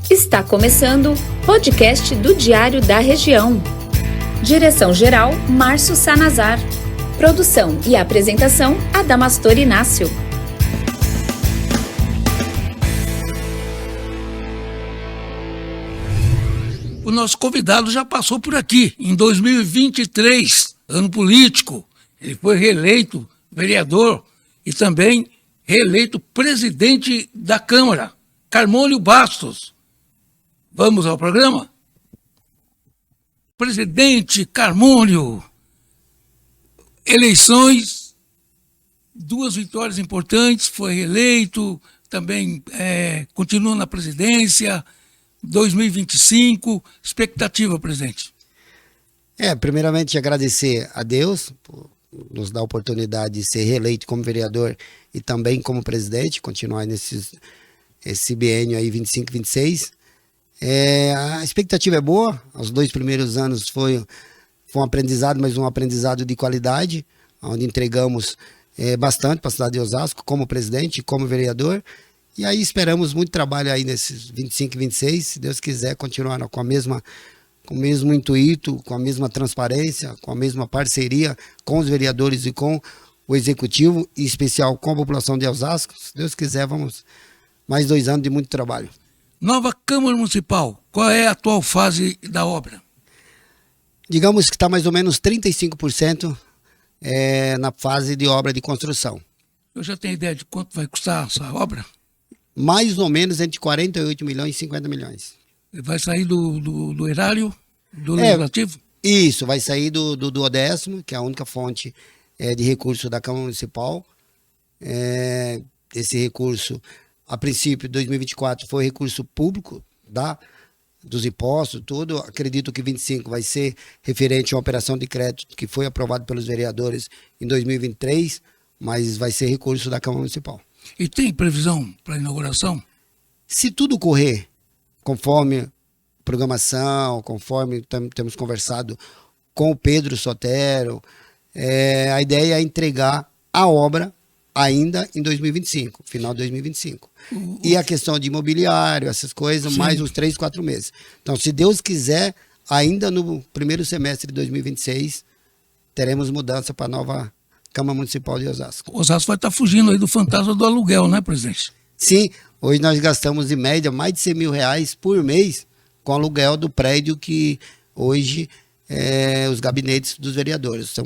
Está começando o podcast do Diário da Região. Direção-geral, Márcio Sanazar. Produção e apresentação, Adamastor Inácio. O nosso convidado já passou por aqui, em 2023, ano político. Ele foi reeleito vereador e também reeleito presidente da Câmara, Carmônio Bastos. Vamos ao programa? Presidente Carmônio, eleições, 2 vitórias importantes, foi reeleito, também continua na presidência, 2025, expectativa, presidente. Primeiramente agradecer a Deus por nos dar a oportunidade de ser reeleito como vereador e também como presidente, continuar esse biênio aí 25, 26. A expectativa é boa, os 2 primeiros anos foi um aprendizado, mas um aprendizado de qualidade, onde entregamos bastante para a cidade de Osasco, como presidente e como vereador, e aí esperamos muito trabalho aí nesses 25 e 26, se Deus quiser continuar com o mesmo intuito, com a mesma transparência, com a mesma parceria com os vereadores e com o executivo, em especial com a população de Osasco. Se Deus quiser, vamos mais 2 anos de muito trabalho. Nova Câmara Municipal, qual é a atual fase da obra? Digamos que está mais ou menos 35% na fase de obra de construção. Eu já tenho ideia de quanto vai custar essa obra? Mais ou menos entre 48 milhões e 50 milhões. Vai sair do erário, do legislativo? Isso, vai sair do Odécimo, que é a única fonte de recurso da Câmara Municipal. Esse recurso, a princípio, 2024, foi recurso público dos impostos, tudo. Acredito que 25 vai ser referente a uma operação de crédito que foi aprovado pelos vereadores em 2023, mas vai ser recurso da Câmara Municipal. E tem previsão para inauguração? Se tudo correr conforme programação, conforme temos conversado com o Pedro Sotero, a ideia é entregar a obra ainda em 2025, final de 2025. E a questão de imobiliário, essas coisas, sim, mais uns 3, 4 meses. Então, se Deus quiser, ainda no primeiro semestre de 2026, teremos mudança para a nova Câmara Municipal de Osasco. Osasco vai estar fugindo aí do fantasma do aluguel, né, presidente? Sim, hoje nós gastamos em média mais de 100 mil reais por mês com o aluguel do prédio que hoje os gabinetes dos vereadores. São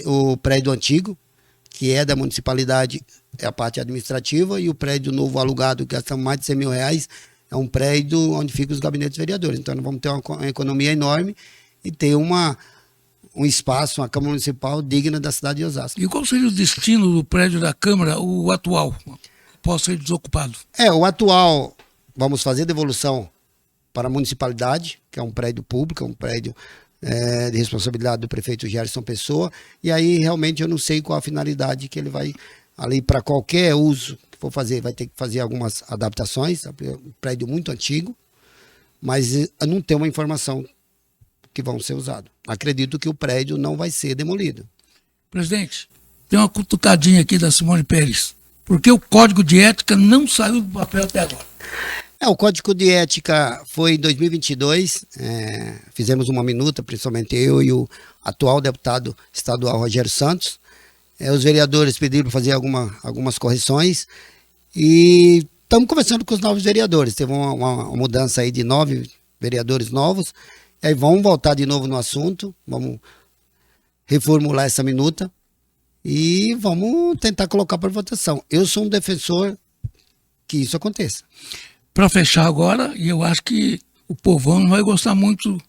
o prédio antigo, que é da municipalidade, é a parte administrativa, e o prédio novo alugado, que gastamos mais de 100 mil reais, é um prédio onde ficam os gabinetes dos vereadores. Então nós vamos ter uma economia enorme e ter um espaço, uma Câmara Municipal digna da cidade de Osasco. E qual seria o destino do prédio da Câmara, o atual, após ser desocupado? O atual, vamos fazer devolução para a municipalidade, que é um prédio público, é um prédio de responsabilidade do prefeito Gerson Pessoa, e aí realmente eu não sei qual a finalidade que ele vai, ali para qualquer uso que for fazer, vai ter que fazer algumas adaptações, é um prédio muito antigo, mas eu não tenho uma informação que vão ser usados. Acredito que o prédio não vai ser demolido. Presidente, tem uma cutucadinha aqui da Simone Pérez. Por que o Código de Ética não saiu do papel até agora? O Código de Ética foi em 2022, fizemos uma minuta, principalmente eu e o atual deputado estadual Rogério Santos. Os vereadores pediram para fazer algumas correções e estamos conversando com os novos vereadores. Teve uma mudança aí de 9 vereadores novos, e aí vamos voltar de novo no assunto, vamos reformular essa minuta e vamos tentar colocar para votação. Eu sou um defensor que isso aconteça. Para fechar agora, e eu acho que o povão não vai gostar muito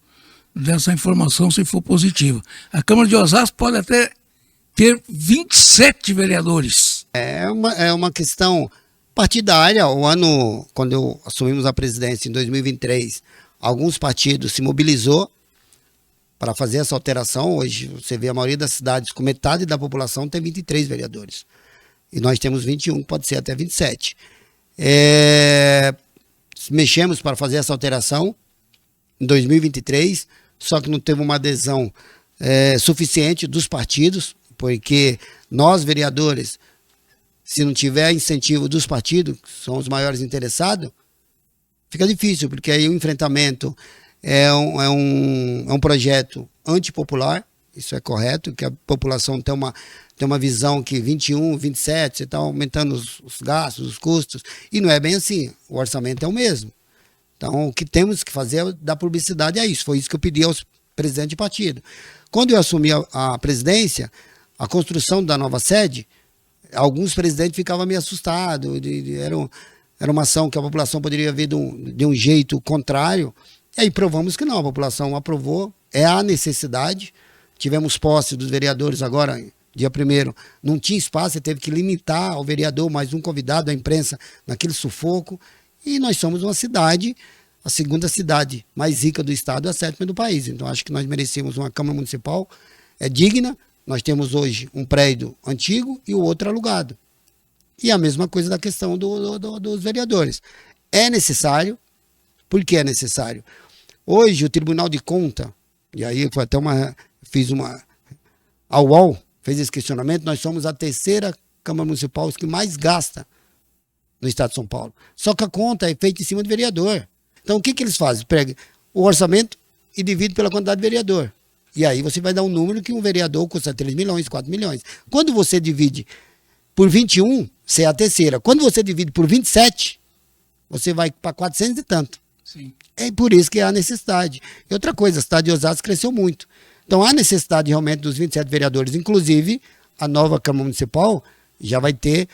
dessa informação se for positiva. A Câmara de Osasco pode até ter 27 vereadores. É uma questão partidária. O ano, quando assumimos a presidência em 2023, alguns partidos se mobilizou para fazer essa alteração. Hoje você vê a maioria das cidades com metade da população tem 23 vereadores. E nós temos 21, pode ser até 27. Mexemos para fazer essa alteração em 2023, só que não teve uma adesão suficiente dos partidos, porque nós, vereadores, se não tiver incentivo dos partidos, que são os maiores interessados, fica difícil, porque aí o enfrentamento é um projeto antipopular, isso é correto, que a população tem uma visão que 21, 27, você está aumentando os gastos, os custos, e não é bem assim, o orçamento é o mesmo. Então, o que temos que fazer é dar publicidade a isso, foi isso que eu pedi aos presidentes de partido. Quando eu assumi a presidência, a construção da nova sede, alguns presidentes ficavam meio assustados, era uma ação que a população poderia ver de um jeito contrário, e aí provamos que não, a população aprovou, é a necessidade. Tivemos posse dos vereadores agora, dia 1º, não tinha espaço, você teve que limitar ao vereador mais um convidado, a imprensa, naquele sufoco, e nós somos uma cidade, a segunda cidade mais rica do estado, a 7ª do país, então acho que nós merecemos uma Câmara Municipal digna. Nós temos hoje um prédio antigo e o outro alugado. E a mesma coisa da questão dos vereadores. É necessário. Por que é necessário? Hoje o Tribunal de Contas, e aí foi até a UOL fez esse questionamento, nós somos a 3ª Câmara Municipal que mais gasta no estado de São Paulo. Só que a conta é feita em cima do vereador. Então o que eles fazem? Pega o orçamento e divide pela quantidade de vereador. E aí você vai dar um número que um vereador custa 3 milhões, 4 milhões. Quando você divide por 21, você é a 3ª. Quando você divide por 27, você vai para 400 e tanto. Sim. É por isso que há necessidade. E outra coisa, a cidade de Osasco cresceu muito. Então há necessidade realmente dos 27 vereadores. Inclusive, a nova Câmara Municipal já vai ter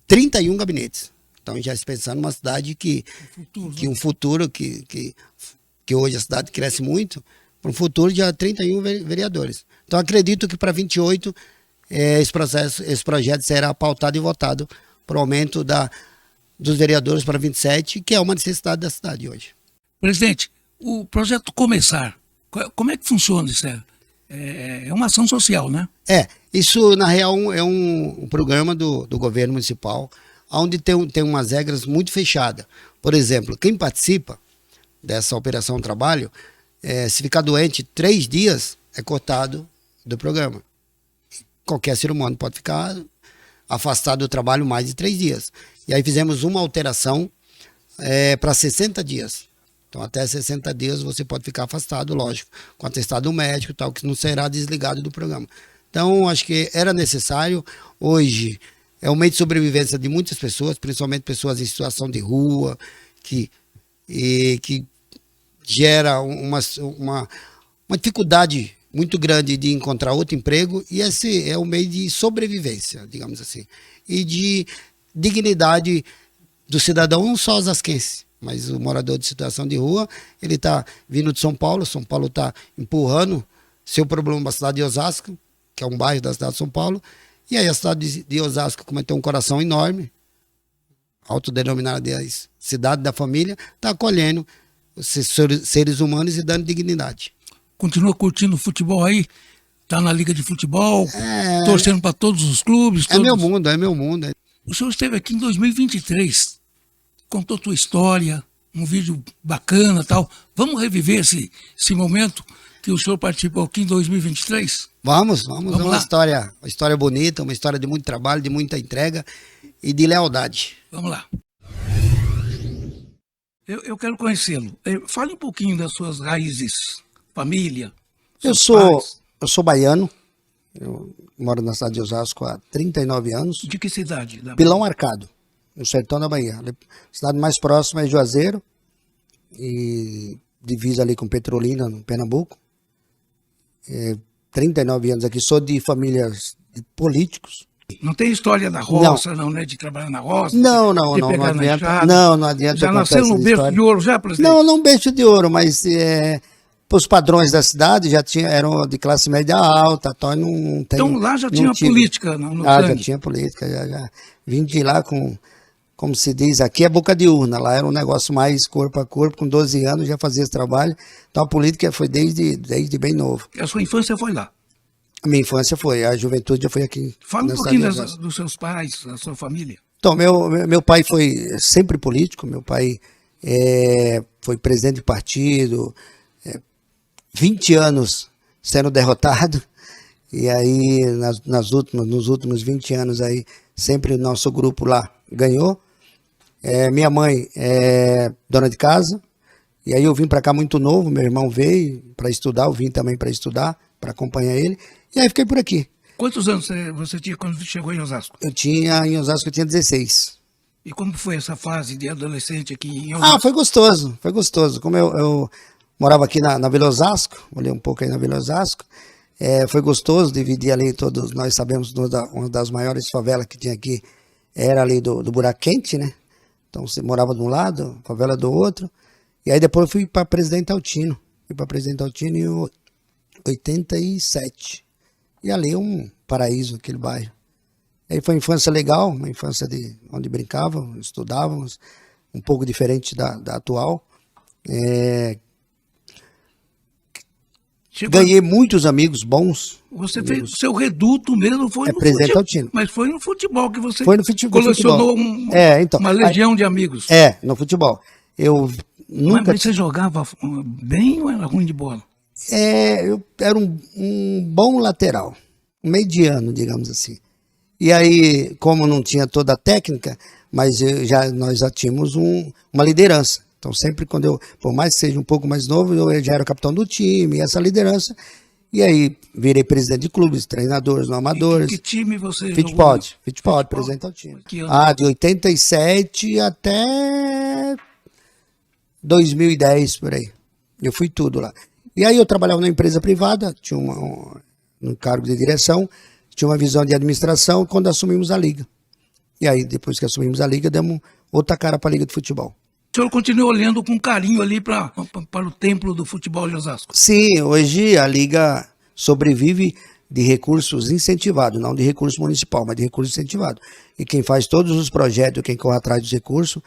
31 gabinetes. Então já se pensando numa cidade que um futuro que hoje a cidade cresce muito, para um futuro de 31 vereadores. Então acredito que para 28 esse projeto será pautado e votado para o aumento dos vereadores para 27, que é uma necessidade da cidade hoje. Presidente, o projeto Começar, como é que funciona isso? É uma ação social, né? Isso na real é um programa do governo municipal, onde tem umas regras muito fechadas. Por exemplo, quem participa dessa operação trabalho, se ficar doente 3 dias, é cortado do programa. Qualquer ser humano pode ficar afastado do trabalho mais de 3 dias. E aí fizemos uma alteração para 60 dias. Então até 60 dias você pode ficar afastado, lógico, com atestado médico e tal, que não será desligado do programa. Então acho que era necessário. Hoje é um meio de sobrevivência de muitas pessoas, principalmente pessoas em situação de rua, que gera uma dificuldade muito grande de encontrar outro emprego, e esse é um meio de sobrevivência, digamos assim, e de dignidade do cidadão, não só osasquense, mas o morador de situação de rua, ele está vindo de São Paulo está empurrando seu problema para a cidade de Osasco, que é um bairro da cidade de São Paulo, e aí a cidade de Osasco, como tem um coração enorme, autodenominada de cidade da família, está acolhendo os seres humanos e dando dignidade. Continua curtindo futebol aí? Tá na liga de futebol, torcendo para todos os clubes? É meu mundo. O senhor esteve aqui em 2023, contou tua história, um vídeo bacana e tal. Vamos reviver esse momento que o senhor participou aqui em 2023? Vamos lá. Uma história bonita, uma história de muito trabalho, de muita entrega e de lealdade. Vamos lá. Eu quero conhecê-lo. Fale um pouquinho das suas raízes, família. Eu sou baiano, eu moro na cidade de Osasco há 39 anos. De que cidade? Pilão Arcado, no sertão da Bahia. A cidade mais próxima é Juazeiro, e divisa ali com Petrolina, no Pernambuco. 39 anos aqui, sou de famílias de políticos. Não tem história da roça, não, né? De trabalhar na roça? Não adianta. Não adianta. Já nasceu no berço de ouro, já, presidente? Não berço de ouro, mas os padrões da cidade eram de classe média alta, então não tem. Então lá já tinha política no sangue? Já tinha política, já. Vim de lá com, como se diz, aqui é boca de urna, lá era um negócio mais corpo a corpo, com 12 anos já fazia esse trabalho, então a política foi desde bem novo. A sua infância foi lá? A minha infância foi, a juventude já foi aqui. Fala um pouquinho dos seus pais, da sua família. Então, meu pai foi sempre político, meu pai foi presidente de partido, 20 anos sendo derrotado, e aí nos últimos 20 anos aí, sempre o nosso grupo lá ganhou. Minha mãe é dona de casa, e aí eu vim para cá muito novo, meu irmão veio para estudar, eu vim também para estudar, para acompanhar ele, e aí fiquei por aqui. Quantos anos você tinha quando chegou em Osasco? Em Osasco eu tinha 16. E como foi essa fase de adolescente aqui em Osasco? Foi gostoso. Como eu morava aqui na Vila Osasco, olhei um pouco aí na Vila Osasco, foi gostoso dividir ali todos, nós sabemos, uma das maiores favelas que tinha aqui era ali do Buraco Quente, né? Então você morava de um lado, favela do outro, e aí depois eu fui para Presidente Altino, em 87, e ali é um paraíso aquele bairro. Aí foi uma infância legal, uma infância onde brincávamos, estudávamos, um pouco diferente da atual. Ganhei muitos amigos bons. Você fez o seu reduto mesmo, foi no Presidente futebol. Altino. Mas foi no futebol que você colecionou uma legião de amigos. No futebol. Eu nunca... Mas você jogava bem ou era ruim de bola? Eu era um bom lateral, mediano, digamos assim. E aí, como não tinha toda a técnica, mas nós já tínhamos uma liderança. Então, sempre quando por mais que seja um pouco mais novo, eu já era o capitão do time, essa liderança. E aí, virei presidente de clubes, treinadores, não amadores. Que time você Fittipaldi, presidente do time. De 87 até 2010, por aí. Eu fui tudo lá. E aí eu trabalhava numa empresa privada, tinha um cargo de direção, tinha uma visão de administração quando assumimos a Liga. E aí, depois que assumimos a Liga, demos outra cara para a Liga de Futebol. O senhor continua olhando com carinho ali para o templo do futebol de Osasco? Sim, hoje a Liga sobrevive de recursos incentivados, não de recurso municipal, mas de recurso incentivado. E quem faz todos os projetos, quem corre atrás dos recursos,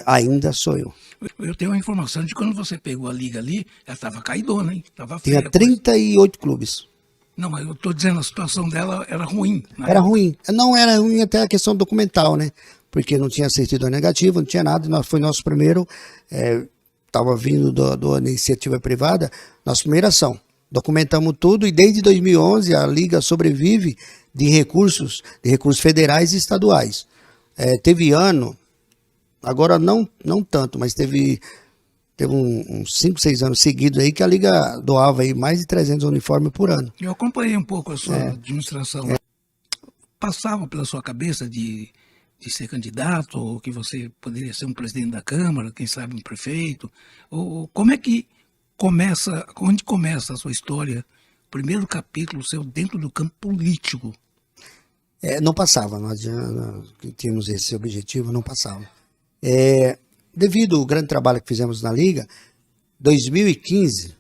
ainda sou eu. Eu tenho a informação de que quando você pegou a Liga ali, ela estava caidona, hein? Tava feia. Tinha 38 clubes. Não, mas eu estou dizendo, a situação dela era ruim. Era ruim. Não era ruim até a questão documental, né? Porque não tinha certidão negativa, não tinha nada. Foi nosso primeiro, estava vindo da iniciativa privada, nossa primeira ação. Documentamos tudo e desde 2011 a Liga sobrevive de recursos federais e estaduais. Teve ano, agora não tanto, mas teve uns 5, 6 anos seguidos aí que a Liga doava aí mais de 300 uniformes por ano. Eu acompanhei um pouco a sua administração. Passava pela sua cabeça de ser candidato, ou que você poderia ser um presidente da Câmara, quem sabe um prefeito? Ou como é que onde começa a sua história, o primeiro capítulo seu dentro do campo político? Não passava, nós tínhamos esse objetivo, não passava. Devido ao grande trabalho que fizemos na Liga, 2015,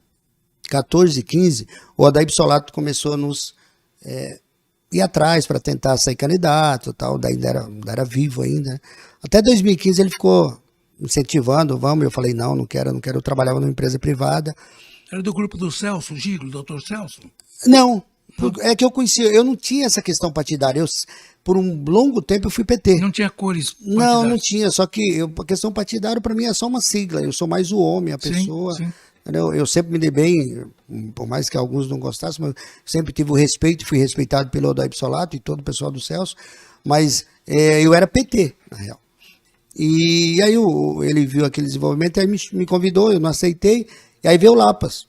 14 e 15, o Odair Solato começou a nos ir atrás para tentar sair candidato, tal, daí era vivo ainda. Até 2015 ele ficou incentivando, eu falei, não quero, eu trabalhava numa empresa privada. Era do grupo do Celso Giglo, doutor Celso? Não, é que eu não tinha essa questão partidária, por um longo tempo eu fui PT. Não tinha cores partidárias? Não tinha, só que a questão partidária para mim é só uma sigla, eu sou mais o homem, a pessoa. Sim. Eu sempre me dei bem, por mais que alguns não gostassem, mas sempre tive o respeito, fui respeitado pelo Odair Solato e todo o pessoal do Celso, mas eu era PT, na real. E aí ele viu aquele desenvolvimento, aí me convidou, eu não aceitei, e aí veio o Lapas.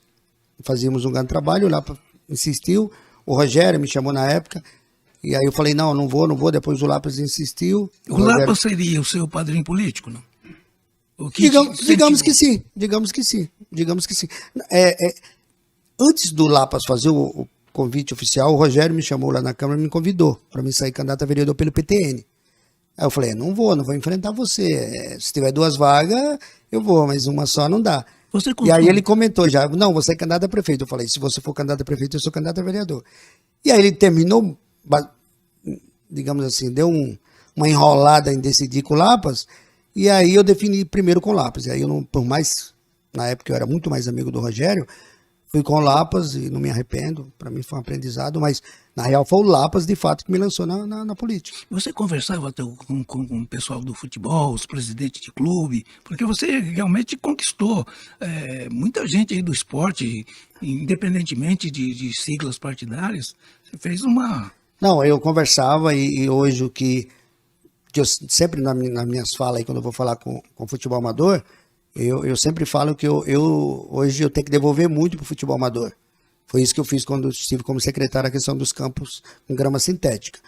Fazíamos um grande trabalho, o Lapas insistiu, o Rogério me chamou na época, e aí eu falei, não vou, depois o Lapas insistiu. O Lapas seria o seu padrinho político, não? Digamos que sim. Antes do Lapas fazer o convite oficial, o Rogério me chamou lá na Câmara e me convidou para mim sair candidato a vereador pelo PTN. Aí eu falei, não vou enfrentar você. Se tiver 2 vagas, eu vou, mas uma só não dá. E aí ele comentou já, não, você é candidato a prefeito. Eu falei, se você for candidato a prefeito, eu sou candidato a vereador. E aí ele terminou, digamos assim, deu uma enrolada em decidir com o Lapas, e aí eu defini primeiro com o Lapas. E aí por mais, na época eu era muito mais amigo do Rogério, fui com o Lapas e não me arrependo, para mim foi um aprendizado, mas na real foi o Lapas de fato que me lançou na política. Você conversava com o pessoal do futebol, os presidentes de clube, porque você realmente conquistou muita gente aí do esporte, independentemente de siglas partidárias, você fez uma... Não, eu conversava e hoje o que que eu sempre nas minhas falas, aí, quando eu vou falar com futebol amador, eu sempre falo que hoje eu tenho que devolver muito para o futebol amador. Foi isso que eu fiz quando estive como secretário, a questão dos campos com grama sintética.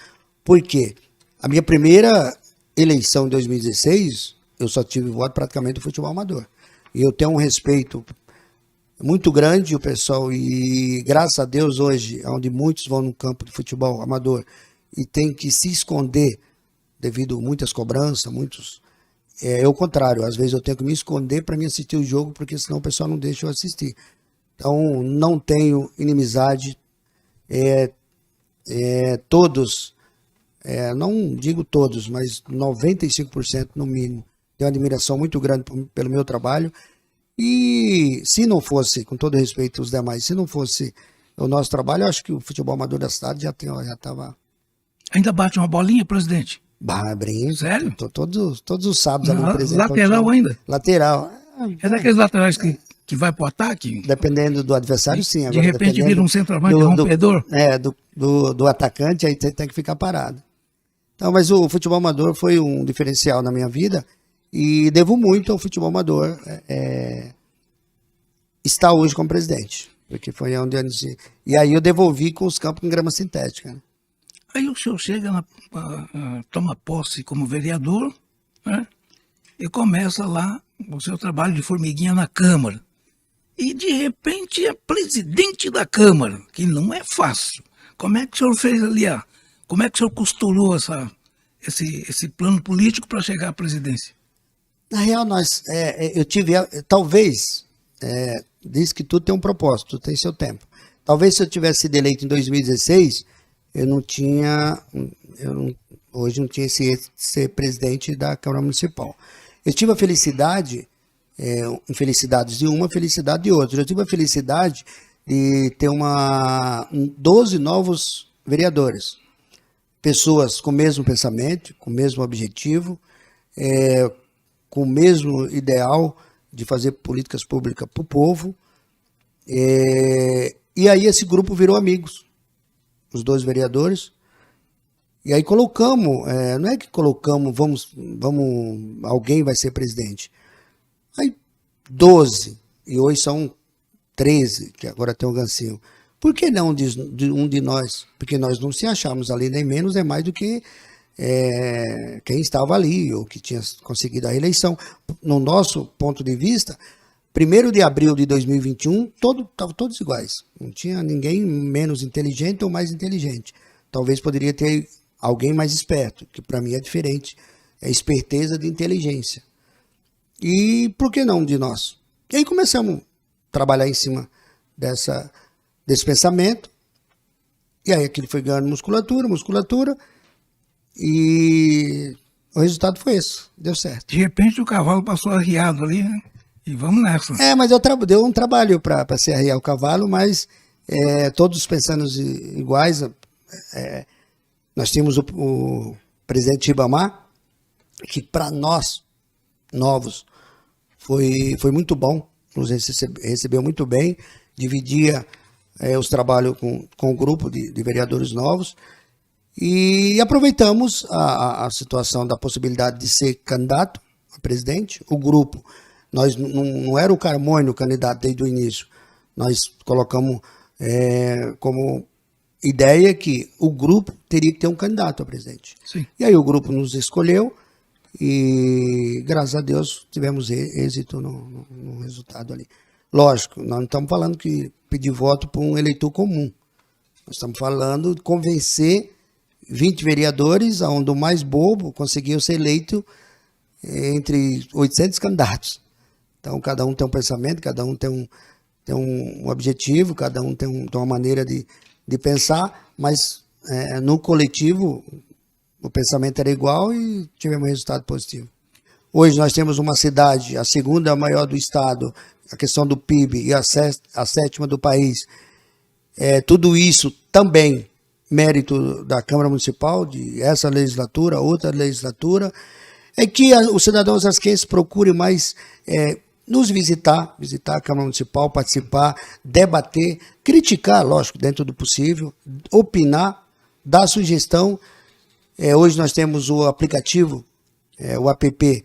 Por quê? A minha primeira eleição em 2016, eu só tive voto praticamente do futebol amador. E eu tenho um respeito muito grande, o pessoal, e graças a Deus hoje, onde muitos vão no campo de futebol amador e tem que se esconder devido a muitas cobranças, é o contrário, às vezes eu tenho que me esconder para me assistir o jogo, porque senão o pessoal não deixa eu assistir. Então, não tenho inimizade, todos, não digo todos, mas 95% no mínimo, tenho uma admiração muito grande pelo meu trabalho. E se não fosse, com todo respeito aos demais, se não fosse o nosso trabalho, eu acho que o futebol amador da cidade já estava... Ainda bate uma bolinha, presidente? Brinco. Sério? Todos os sábados ali presente. Lateral ainda? Lateral. É daqueles laterais que vai pro ataque? Dependendo do adversário, sim. Agora, de repente vira um centroavante rompedor? Do atacante, aí tem que ficar parado. Então, mas o futebol amador foi um diferencial na minha vida e devo muito ao futebol amador estar hoje como presidente. Porque foi onde e aí eu devolvi com os campos com grama sintética. Né? Aí o senhor chega, toma posse como vereador, né? E começa lá o seu trabalho de formiguinha na Câmara. E de repente é presidente da Câmara, que não é fácil. Como é que o senhor fez ali? Como é que o senhor costurou esse plano político para chegar à presidência? Na real, eu tive, talvez, diz que tudo tem um propósito, tudo tem seu tempo. Talvez se eu tivesse sido eleito em 2016, hoje não tinha ser presidente da Câmara Municipal. Eu tive a felicidade, infelicidades de uma, felicidade de outra. Eu tive a felicidade de ter 12 novos vereadores. Pessoas com o mesmo pensamento, com o mesmo objetivo, com o mesmo ideal de fazer políticas públicas para o povo. E aí esse grupo virou amigos, os 12 vereadores. E aí colocamos, não é que colocamos, alguém vai ser presidente. Aí 12, e hoje são 13, que agora tem o Gancinho. Por que não um de nós? Porque nós não se achamos ali nem menos nem mais do que quem estava ali, ou que tinha conseguido a reeleição. No nosso ponto de vista, 1º de abril de 2021, estavam todos iguais. Não tinha ninguém menos inteligente ou mais inteligente. Talvez poderia ter alguém mais esperto, que para mim é diferente. É esperteza de inteligência. E por que não de nós? E aí começamos a trabalhar em cima desse pensamento. E aí aquilo foi ganhando musculatura. E o resultado foi esse. Deu certo. De repente o cavalo passou arriado ali, né? E vamos nessa. Mas deu um trabalho para se arriar o cavalo, mas todos pensando iguais. Nós tínhamos o presidente Ribamar, que para nós, novos, foi muito bom, nos recebeu muito bem, dividia os trabalhos com o grupo de vereadores novos, e aproveitamos a situação da possibilidade de ser candidato a presidente. O grupo, nós não era o Carmônio candidato desde o início, nós colocamos como ideia que o grupo teria que ter um candidato a presidente. Sim. E aí o grupo nos escolheu e, graças a Deus, tivemos êxito no resultado ali. Lógico, nós não estamos falando que pedir voto para um eleitor comum. Nós estamos falando de convencer 20 vereadores, onde o mais bobo conseguiu ser eleito entre 800 candidatos. Então, cada um tem um pensamento, cada um tem um objetivo, cada um tem uma maneira de pensar, mas no coletivo o pensamento era igual e tivemos um resultado positivo. Hoje nós temos uma cidade, a segunda maior do estado, a questão do PIB, e a 7ª do país. Tudo isso também mérito da Câmara Municipal, de essa legislatura, outra legislatura, é que os cidadãos asquenses procurem mais nos visitar a Câmara Municipal, participar, debater, criticar, lógico, dentro do possível, opinar, dar sugestão, Hoje nós temos o aplicativo, o app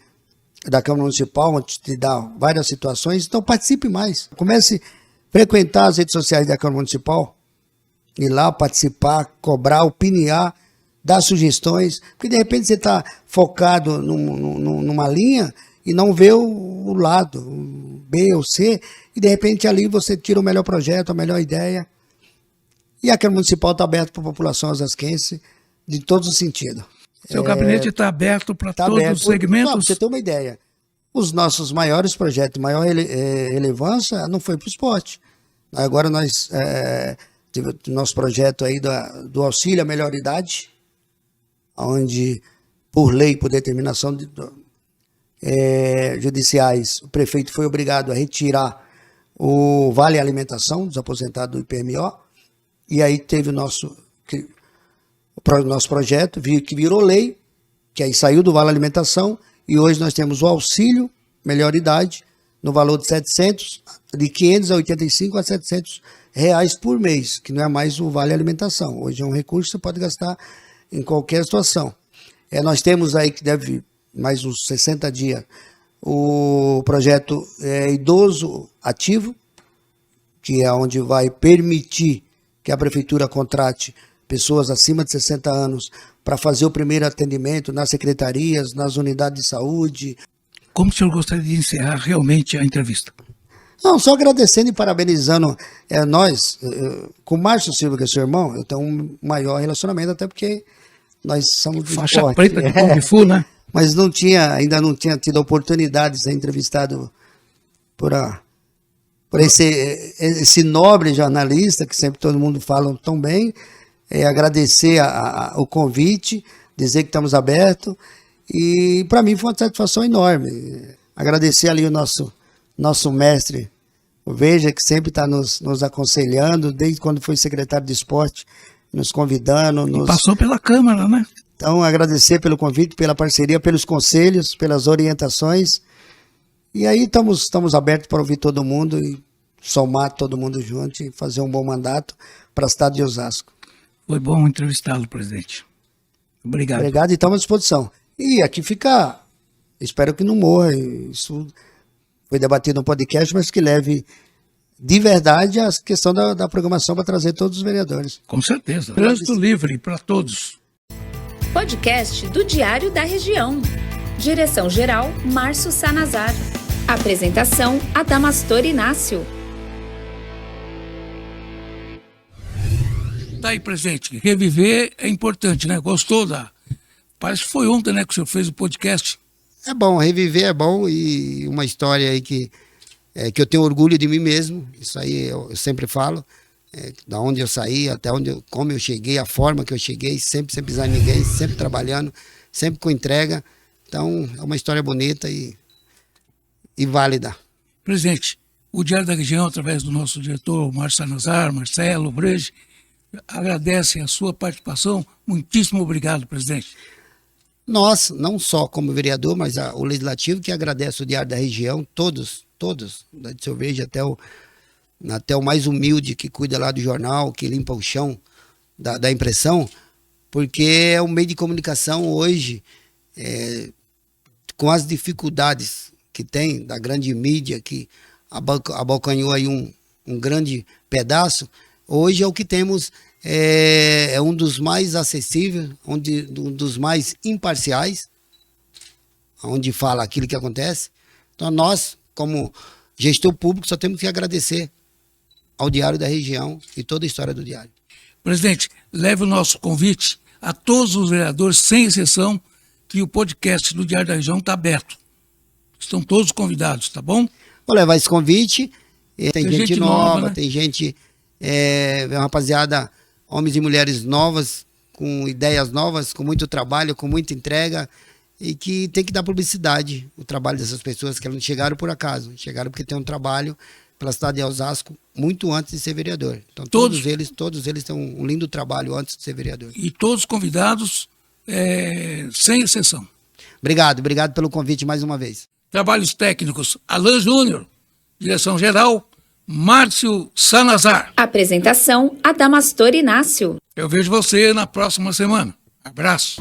da Câmara Municipal, onde te dá várias situações. Então participe mais. Comece a frequentar as redes sociais da Câmara Municipal, ir lá participar, cobrar, opiniar, dar sugestões, porque de repente você está focado numa linha e não vê o lado, o B ou C, e de repente ali você tira o melhor projeto, a melhor ideia. E a Câmara Municipal está aberta para a população osasquense de todos os sentidos. Seu gabinete está aberto para todos os segmentos? Para você ter uma ideia, os nossos maiores projetos, maior relevância, não foi para o esporte. Agora nós tivemos o nosso projeto aí do auxílio à melhor idade, onde, por lei, por determinação judiciais, o prefeito foi obrigado a retirar o Vale Alimentação dos aposentados do IPMO, e aí teve o nosso projeto, que virou lei, que aí saiu do Vale Alimentação, e hoje nós temos o auxílio melhor idade, no valor de 585 a 700 reais por mês, que não é mais o Vale Alimentação. Hoje é um recurso que você pode gastar em qualquer situação. Nós temos aí, que deve mais uns 60 dias, o projeto Idoso Ativo, que é onde vai permitir que a prefeitura contrate pessoas acima de 60 anos para fazer o primeiro atendimento nas secretarias, nas unidades de saúde. Como o senhor gostaria de encerrar realmente a entrevista? Não, só agradecendo e parabenizando nós, com o Márcio Silva, que é seu irmão, eu tenho um maior relacionamento, até porque nós somos do faixa esporte. Preta de Kung Fu, né? Mas ainda não tinha tido a oportunidade de ser entrevistado por esse nobre jornalista, que sempre todo mundo fala tão bem. Agradecer o convite, dizer que estamos abertos, e para mim foi uma satisfação enorme. Agradecer ali o nosso mestre, o Veja, que sempre está nos aconselhando, desde quando foi secretário de esporte, nos convidando. E passou pela Câmara, né? Então, agradecer pelo convite, pela parceria, pelos conselhos, pelas orientações. E aí estamos abertos para ouvir todo mundo e somar todo mundo junto e fazer um bom mandato para a cidade de Osasco. Foi bom entrevistá-lo, presidente. Obrigado. Obrigado, e estamos à disposição. E aqui fica, espero que não morra, isso foi debatido no podcast, mas que leve de verdade a questão da programação para trazer todos os vereadores. Com certeza. Trânsito livre para todos. Podcast do Diário da Região. Direção-geral, Márcio Sanazar. Apresentação, Adamastor Inácio. Tá aí, presidente. Reviver é importante, né? Gostou Parece que foi ontem, né, que o senhor fez o podcast. É bom, reviver é bom, e uma história aí que eu tenho orgulho de mim mesmo. Isso aí eu sempre falo. Da onde eu saí, até como eu cheguei, a forma que eu cheguei, sempre sem pisar em ninguém, sempre trabalhando, sempre com entrega. Então, é uma história bonita e válida. Presidente, o Diário da Região, através do nosso diretor, Márcio Sanazar, Marcelo Breje, agradece a sua participação. Muitíssimo obrigado, presidente. Nós, não só como vereador, mas o Legislativo, que agradece o Diário da Região, todos, da de Veja até o mais humilde que cuida lá do jornal, que limpa o chão da impressão, porque é um meio de comunicação hoje, com as dificuldades que tem da grande mídia, que abocanhou aí um grande pedaço. Hoje é o que temos, é um dos mais acessíveis, um dos mais imparciais, onde fala aquilo que acontece. Então nós, como gestor público, só temos que agradecer ao Diário da Região e toda a história do Diário. Presidente, leve o nosso convite a todos os vereadores, sem exceção, que o podcast do Diário da Região está aberto. Estão todos convidados, tá bom? Vou levar esse convite. Tem gente nova, né? Tem gente, uma rapaziada, homens e mulheres novas, com ideias novas, com muito trabalho, com muita entrega, e que tem que dar publicidade o trabalho dessas pessoas, que elas não chegaram por acaso, chegaram porque tem um trabalho pela cidade de Osasco muito antes de ser vereador. Então todos eles têm um lindo trabalho antes de ser vereador. E todos convidados, sem exceção. Obrigado pelo convite mais uma vez. Trabalhos técnicos, Alan Júnior. Direção-geral, Márcio Sanazar. Apresentação, Adamastor Inácio. Eu vejo você na próxima semana. Abraço.